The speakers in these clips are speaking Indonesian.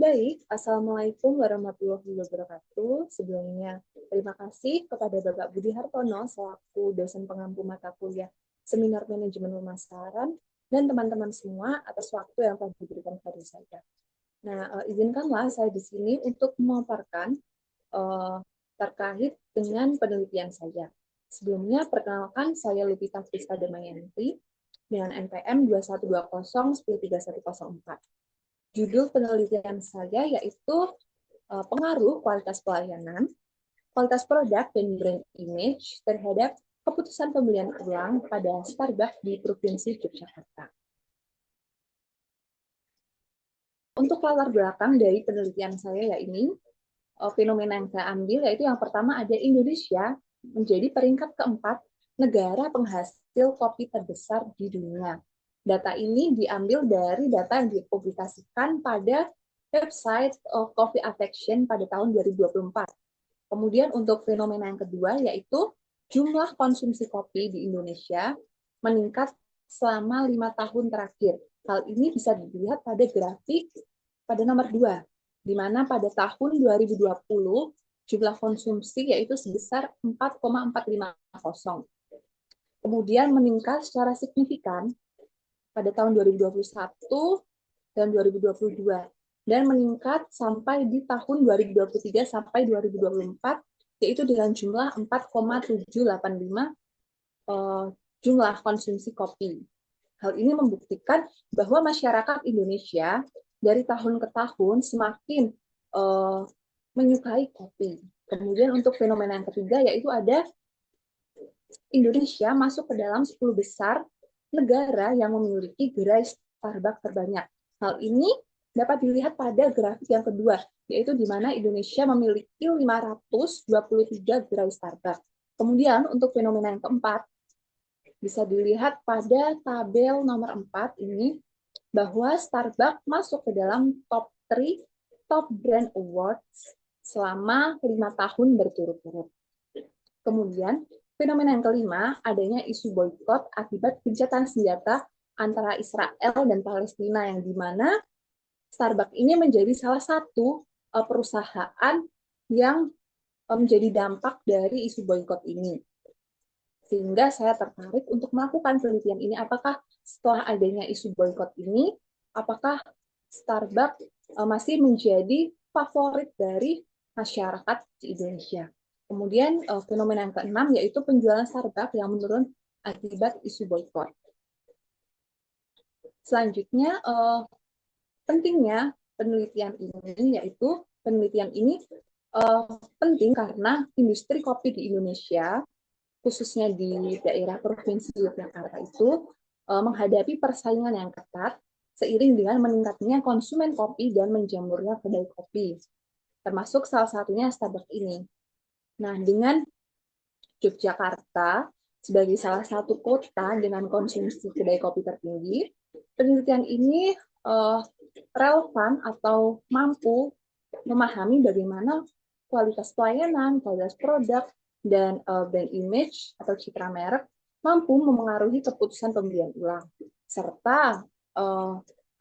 Baik, Assalamualaikum warahmatullahi wabarakatuh. Sebelumnya, terima kasih kepada Bapak Budi Hartono selaku dosen pengampu mata kuliah Seminar Manajemen Pemasaran dan teman-teman semua atas waktu yang telah diberikan kepada saya. Nah, izinkanlah saya di sini untuk memaparkan terkait dengan penelitian saya. Sebelumnya, perkenalkan saya Lupita Friska Damayanti dengan NPM 2120-103-104. Judul penelitian saya yaitu pengaruh kualitas pelayanan, kualitas produk, dan brand image terhadap keputusan pembelian ulang pada Starbucks di Provinsi Yogyakarta. Untuk latar belakang dari penelitian saya ya ini, fenomena yang saya ambil yaitu yang pertama ada Indonesia menjadi peringkat keempat negara penghasil kopi terbesar di dunia. Data ini diambil dari data yang dipublikasikan pada website Coffee Affection pada tahun 2024. Kemudian untuk fenomena yang kedua yaitu jumlah konsumsi kopi di Indonesia meningkat selama 5 tahun terakhir. Hal ini bisa dilihat pada grafik pada nomor 2, di mana pada tahun 2020 jumlah konsumsi yaitu sebesar 4,450. Kemudian meningkat secara signifikan pada tahun 2021 dan 2022 dan meningkat sampai di tahun 2023 sampai 2024 yaitu dengan jumlah 4,785 jumlah konsumsi kopi. Hal ini membuktikan bahwa masyarakat Indonesia dari tahun ke tahun semakin menyukai kopi. Kemudian untuk fenomena yang ketiga yaitu ada Indonesia masuk ke dalam 10 besar negara yang memiliki gerai Starbucks terbanyak. Hal ini dapat dilihat pada grafik yang kedua, yaitu di mana Indonesia memiliki 523 gerai Starbucks. Kemudian untuk fenomena yang keempat, bisa dilihat pada tabel nomor 4 ini, bahwa Starbucks masuk ke dalam top 3 Top Brand Awards selama 5 tahun berturut-turut. Kemudian, fenomena yang kelima, adanya isu boikot akibat gencatan senjata antara Israel dan Palestina yang di mana Starbucks ini menjadi salah satu perusahaan yang menjadi dampak dari isu boikot ini. Sehingga saya tertarik untuk melakukan penelitian ini, apakah setelah adanya isu boikot ini, apakah Starbucks masih menjadi favorit dari masyarakat di Indonesia. Kemudian fenomena yang keenam yaitu penjualan Starbucks yang menurun akibat isu boikot. Selanjutnya pentingnya penelitian ini yaitu penelitian ini penting karena industri kopi di Indonesia khususnya di daerah Provinsi Yogyakarta itu menghadapi persaingan yang ketat seiring dengan meningkatnya konsumen kopi dan menjamurnya kedai kopi, termasuk salah satunya Starbucks ini. Nah, dengan Yogyakarta sebagai salah satu kota dengan konsumsi kedai kopi tertinggi, penelitian ini relevan atau mampu memahami bagaimana kualitas pelayanan, kualitas produk, dan brand image atau citra merek mampu memengaruhi keputusan pembelian ulang, serta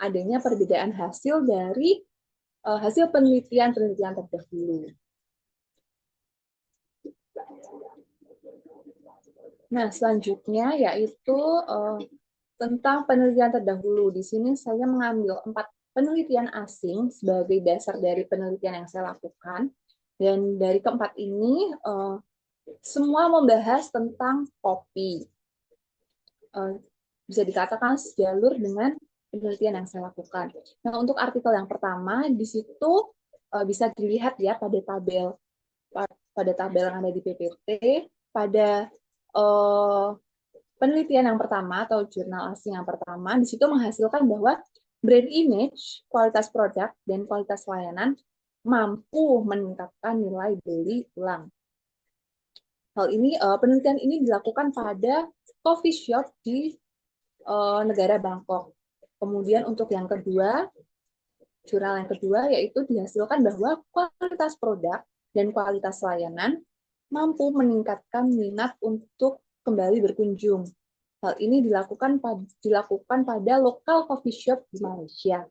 adanya perbedaan hasil dari hasil penelitian-penelitian terdahulu. Nah, selanjutnya yaitu tentang penelitian terdahulu. Di sini saya mengambil 4 penelitian asing sebagai dasar dari penelitian yang saya lakukan. Dan dari keempat ini, semua membahas tentang kopi. Bisa dikatakan sejalur dengan penelitian yang saya lakukan. Nah, untuk artikel yang pertama, di situ bisa dilihat ya pada tabel yang ada di PPT, pada penelitian yang pertama atau jurnal asing yang pertama, di situ menghasilkan bahwa brand image, kualitas produk, dan kualitas layanan mampu meningkatkan nilai beli ulang. Hal ini, penelitian ini dilakukan pada coffee shop di negara Bangkok. Kemudian untuk yang kedua, jurnal yang kedua yaitu dihasilkan bahwa kualitas produk dan kualitas layanan mampu meningkatkan minat untuk kembali berkunjung. Hal ini dilakukan pada lokal coffee shop di Malaysia.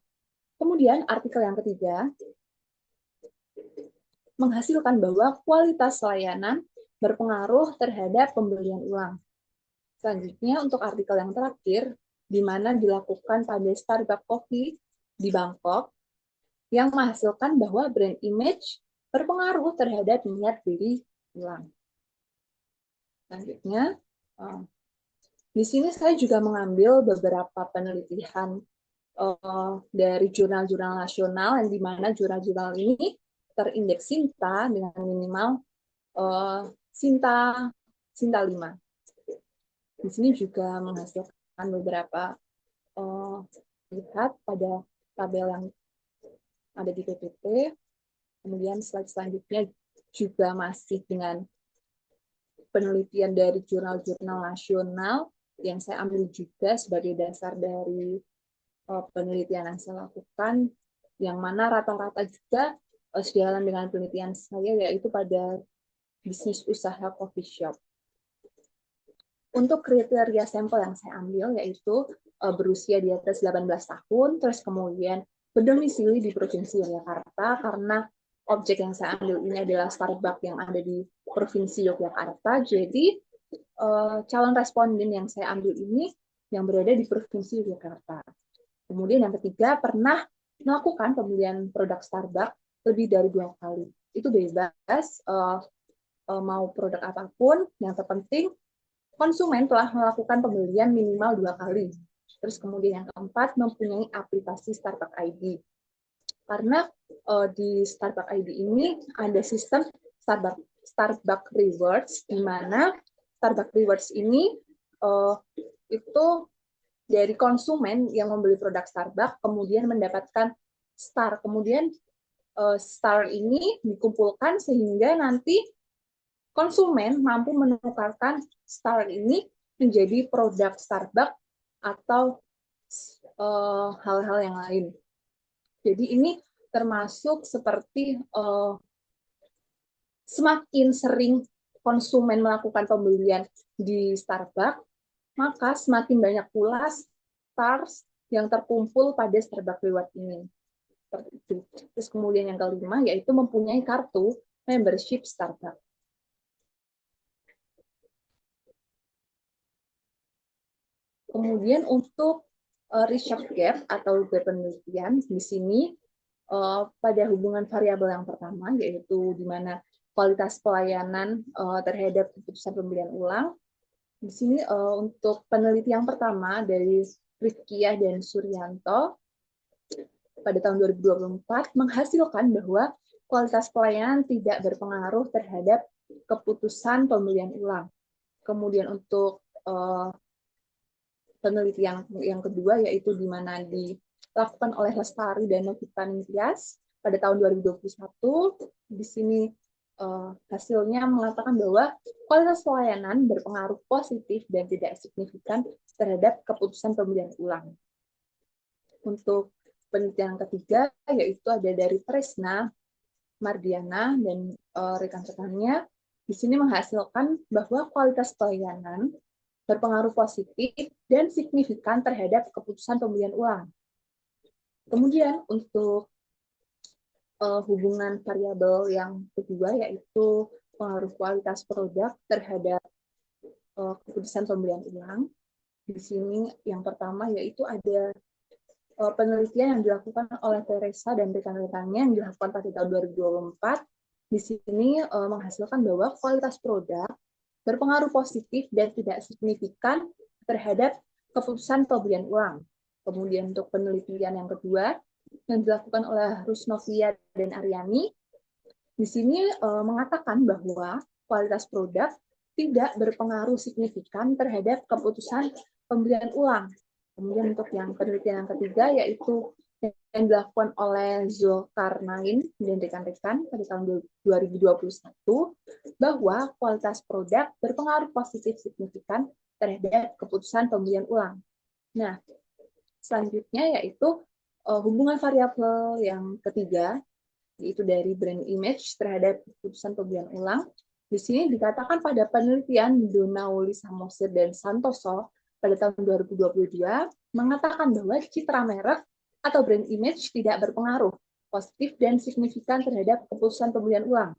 Kemudian artikel yang ketiga menghasilkan bahwa kualitas layanan berpengaruh terhadap pembelian ulang. Selanjutnya untuk artikel yang terakhir, di mana dilakukan pada Starbucks Coffee di Bangkok, yang menghasilkan bahwa brand image berpengaruh terhadap niat beli ulang. Selanjutnya, di sini saya juga mengambil beberapa penelitian dari jurnal-jurnal nasional, yang di mana jurnal-jurnal ini terindeks Sinta dengan minimal Sinta 5. Di sini juga menghasilkan beberapa lihat pada tabel yang ada di PPT. Kemudian slide selanjutnya juga masih dengan penelitian dari jurnal-jurnal nasional yang saya ambil juga sebagai dasar dari penelitian yang saya lakukan, yang mana rata-rata juga sejalan dengan penelitian saya, yaitu pada bisnis usaha coffee shop. Untuk kriteria sampel yang saya ambil, yaitu berusia di atas 18 tahun, terus kemudian berdomisili di Provinsi Yogyakarta, karena objek yang saya ambil ini adalah Starbucks yang ada di Provinsi Yogyakarta. Jadi calon responden yang saya ambil ini yang berada di Provinsi Yogyakarta. Kemudian yang ketiga, pernah melakukan pembelian produk Starbucks lebih dari 2 kali. Itu bebas, mau produk apapun, yang terpenting konsumen telah melakukan pembelian minimal 2 kali. Terus kemudian yang keempat, mempunyai aplikasi Starbucks ID. Karena di Starbucks ID ini ada sistem Starbucks Rewards, di mana Starbucks Rewards ini itu dari konsumen yang membeli produk Starbucks, kemudian mendapatkan star. Kemudian star ini dikumpulkan sehingga nanti konsumen mampu menukarkan star ini menjadi produk Starbucks atau hal-hal yang lain. Jadi ini termasuk seperti semakin sering konsumen melakukan pembelian di Starbucks, maka semakin banyak pula stars yang terkumpul pada Starbucks Reward ini. Seperti itu. Terus kemudian yang kelima yaitu mempunyai kartu membership Starbucks. Kemudian untuk research gap atau penelitian di sini pada hubungan variabel yang pertama, yaitu di mana kualitas pelayanan terhadap keputusan pembelian ulang. Di sini untuk penelitian pertama dari Rifkiah dan Suryanto pada tahun 2024 menghasilkan bahwa kualitas pelayanan tidak berpengaruh terhadap keputusan pembelian ulang. Kemudian untuk penelitian yang kedua yaitu di mana dilakukan oleh Lestari dan Novita Ningtyas pada tahun 2021. Di sini hasilnya mengatakan bahwa kualitas pelayanan berpengaruh positif dan tidak signifikan terhadap keputusan pembelian ulang. Untuk penelitian ketiga yaitu ada dari Tresna Mardiana dan rekan-rekannya. Di sini menghasilkan bahwa kualitas pelayanan berpengaruh positif dan signifikan terhadap keputusan pembelian ulang. Kemudian untuk hubungan variabel yang kedua yaitu pengaruh kualitas produk terhadap keputusan pembelian ulang. Di sini yang pertama yaitu ada penelitian yang dilakukan oleh Teresa dan rekan-rekannya yang dilakukan pada tahun 2024. Di sini menghasilkan bahwa kualitas produk berpengaruh positif dan tidak signifikan terhadap keputusan pembelian ulang. Kemudian untuk penelitian yang kedua yang dilakukan oleh Rusnovia dan Aryani, di sini mengatakan bahwa kualitas produk tidak berpengaruh signifikan terhadap keputusan pembelian ulang. Kemudian untuk yang penelitian yang ketiga yaitu yang dilakukan oleh Zulkarnain dan rekan-rekan pada tahun 2021 bahwa kualitas produk berpengaruh positif signifikan terhadap keputusan pembelian ulang. Nah, selanjutnya yaitu hubungan variabel yang ketiga, yaitu dari brand image terhadap keputusan pembelian ulang. Di sini dikatakan pada penelitian Donauli, Samosir, dan Santoso pada tahun 2022 mengatakan bahwa citra merek atau brand image tidak berpengaruh positif dan signifikan terhadap keputusan pembelian ulang.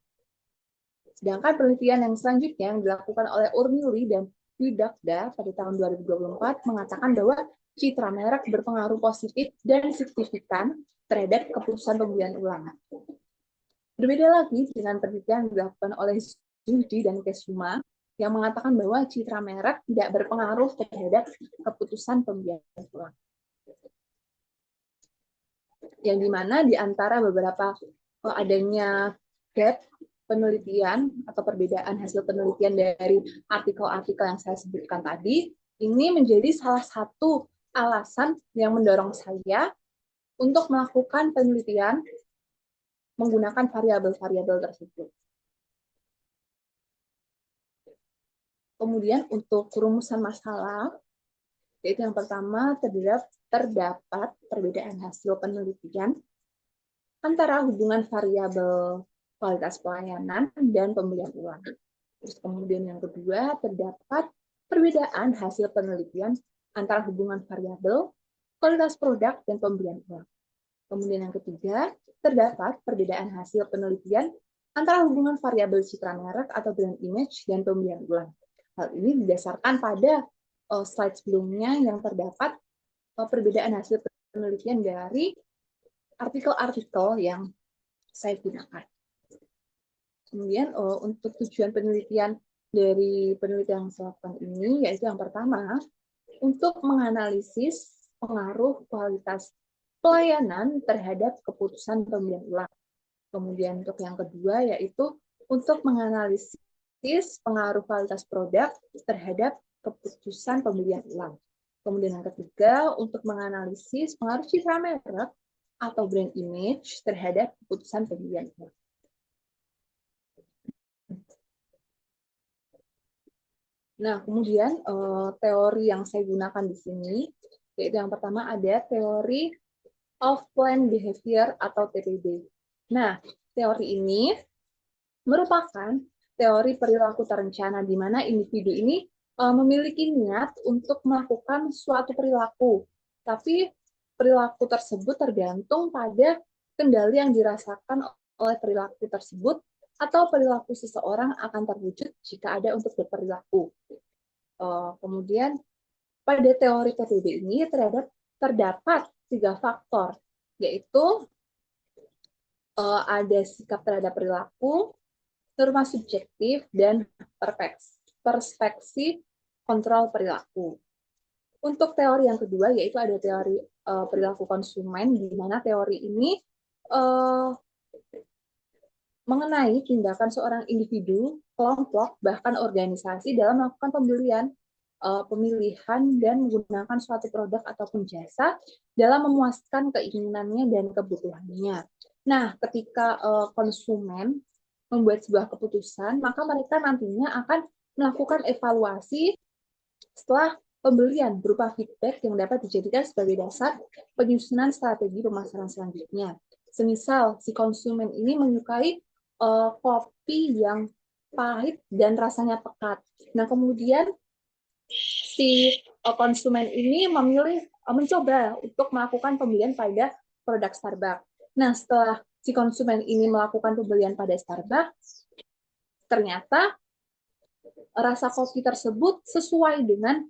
Sedangkan penelitian yang selanjutnya yang dilakukan oleh Urmili dan Widakda pada tahun 2024 mengatakan bahwa citra merek berpengaruh positif dan signifikan terhadap keputusan pembelian ulang. Berbeda lagi dengan penelitian yang dilakukan oleh Zuhdi dan Kesuma yang mengatakan bahwa citra merek tidak berpengaruh terhadap keputusan pembelian ulang. Yang dimana di antara beberapa adanya gap penelitian atau perbedaan hasil penelitian dari artikel-artikel yang saya sebutkan tadi, ini menjadi salah satu alasan yang mendorong saya untuk melakukan penelitian menggunakan variabel-variabel tersebut. Kemudian untuk rumusan masalah, yaitu yang pertama terdapat perbedaan hasil penelitian antara hubungan variabel kualitas pelayanan dan pembelian ulang. Terus kemudian yang kedua, terdapat perbedaan hasil penelitian antara hubungan variabel kualitas produk dan pembelian ulang. Kemudian yang ketiga, terdapat perbedaan hasil penelitian antara hubungan variabel citra merek atau brand image dan pembelian ulang. Hal ini didasarkan pada slide sebelumnya yang terdapat perbedaan hasil penelitian dari artikel-artikel yang saya gunakan. Kemudian untuk tujuan penelitian dari penelitian yang saya lakukan ini, yaitu yang pertama, untuk menganalisis pengaruh kualitas pelayanan terhadap keputusan pembelian ulang. Kemudian untuk yang kedua, yaitu untuk menganalisis pengaruh kualitas produk terhadap keputusan pembelian ulang. Kemudian yang ketiga, untuk menganalisis pengaruh citra merek atau brand image terhadap keputusan pembelian ulang. Nah, kemudian teori yang saya gunakan di sini, yaitu yang pertama ada teori of planned behavior atau TPB. Nah, teori ini merupakan teori perilaku terencana di mana individu ini memiliki niat untuk melakukan suatu perilaku, tapi perilaku tersebut tergantung pada kendali yang dirasakan oleh perilaku tersebut atau perilaku seseorang akan terwujud jika ada untuk berperilaku. Kemudian pada teori TPB ini terdapat 3 faktor, yaitu ada sikap terhadap perilaku, norma subjektif, dan perspektif kontrol perilaku. Untuk teori yang kedua, yaitu ada teori perilaku konsumen, di mana teori ini mengenai tindakan seorang individu, kelompok, bahkan organisasi dalam melakukan pemilihan dan menggunakan suatu produk ataupun jasa dalam memuaskan keinginannya dan kebutuhannya. Nah, ketika konsumen membuat sebuah keputusan, maka mereka nantinya akan melakukan evaluasi setelah pembelian berupa feedback yang dapat dijadikan sebagai dasar penyusunan strategi pemasaran selanjutnya. Semisal si konsumen ini menyukai kopi yang pahit dan rasanya pekat. Nah, kemudian si konsumen ini mencoba untuk melakukan pembelian pada produk Starbucks. Nah, setelah si konsumen ini melakukan pembelian pada Starbucks, ternyata rasa kopi tersebut sesuai dengan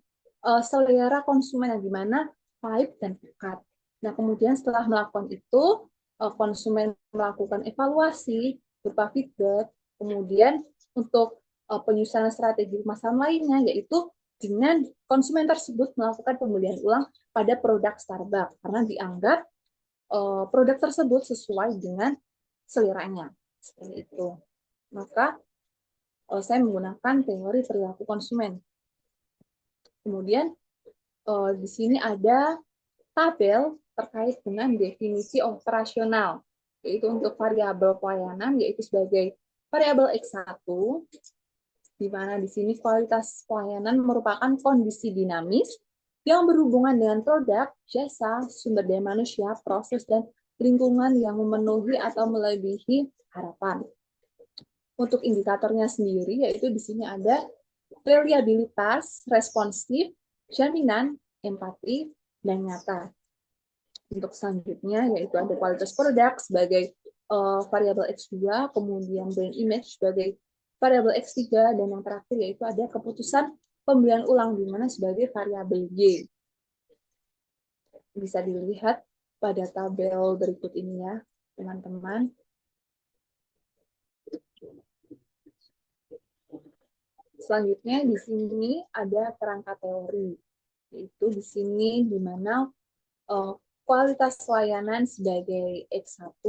selera konsumen yang dimana pahit dan pekat. Nah, kemudian setelah melakukan itu, konsumen melakukan evaluasi berupa feedback, kemudian untuk penyusunan strategi pemasaran lainnya, yaitu dengan konsumen tersebut melakukan pembelian ulang pada produk Starbucks, karena dianggap produk tersebut sesuai dengan seleranya. Seperti itu. Maka saya menggunakan teori perilaku konsumen. Kemudian di sini ada tabel terkait dengan definisi operasional, yaitu untuk variabel pelayanan, yaitu sebagai variabel X1, di mana di sini kualitas pelayanan merupakan kondisi dinamis yang berhubungan dengan produk, jasa, sumber daya manusia, proses, dan lingkungan yang memenuhi atau melebihi harapan. Untuk indikatornya sendiri, yaitu di sini ada reliabilitas, responsif, jaminan, empati, dan nyata. Untuk selanjutnya yaitu ada kualitas produk sebagai variabel X2, kemudian brand image sebagai variabel X3, dan yang terakhir yaitu ada keputusan pembelian ulang di mana sebagai variabel Y. Bisa dilihat pada tabel berikut ini ya, teman-teman. Selanjutnya di sini ada kerangka teori, yaitu di sini di mana kualitas layanan sebagai X1,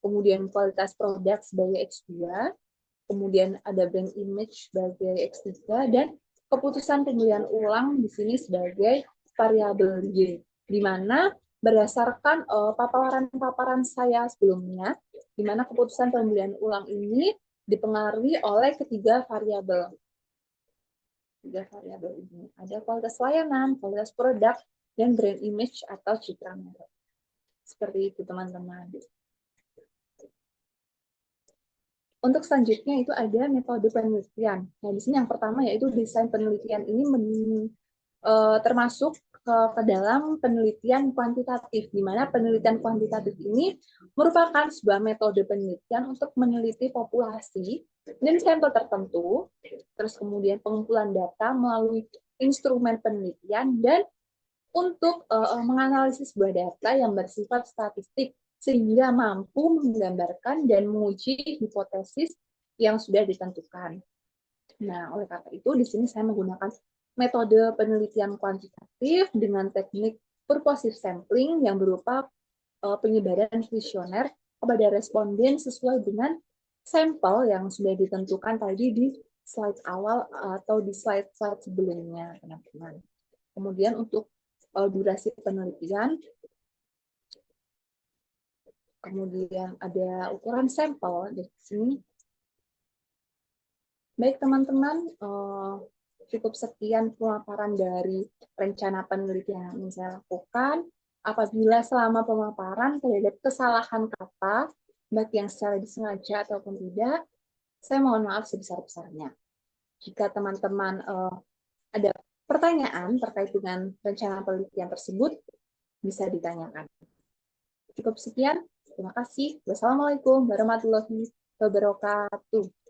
kemudian kualitas produk sebagai X2, kemudian ada brand image sebagai X3, dan keputusan pembelian ulang di sini sebagai variabel Y, di mana berdasarkan paparan-paparan saya sebelumnya, di mana keputusan pembelian ulang ini dipengaruhi oleh ketiga variabel. Tiga variabel ini ada kualitas layanan, kualitas produk, dan brand image atau citra merek. Seperti itu, teman-teman. Untuk selanjutnya itu ada metode penelitian. Nah, di sini yang pertama yaitu desain penelitian ini termasuk ke dalam penelitian kuantitatif, di mana penelitian kuantitatif ini merupakan sebuah metode penelitian untuk meneliti populasi dan sampel tertentu, terus kemudian pengumpulan data melalui instrumen penelitian, dan untuk menganalisis sebuah data yang bersifat statistik sehingga mampu menggambarkan dan menguji hipotesis yang sudah ditentukan. Nah, oleh karena itu di sini saya menggunakan metode penelitian kuantitatif dengan teknik purposive sampling yang berupa penyebaran kuesioner kepada responden sesuai dengan sampel yang sudah ditentukan tadi di slide awal atau di slide-slide sebelumnya, teman-teman. Kemudian untuk durasi penelitian, kemudian ada ukuran sampel di sini. Baik teman-teman, cukup sekian pemaparan dari rencana penelitian yang ingin saya lakukan. Apabila selama pemaparan terdapat kesalahan kata, baik yang secara disengaja ataupun tidak, saya mohon maaf sebesar-besarnya. Jika teman-teman ada pertanyaan terkait dengan rencana penelitian tersebut, bisa ditanyakan. Cukup sekian. Terima kasih. Wassalamualaikum warahmatullahi wabarakatuh.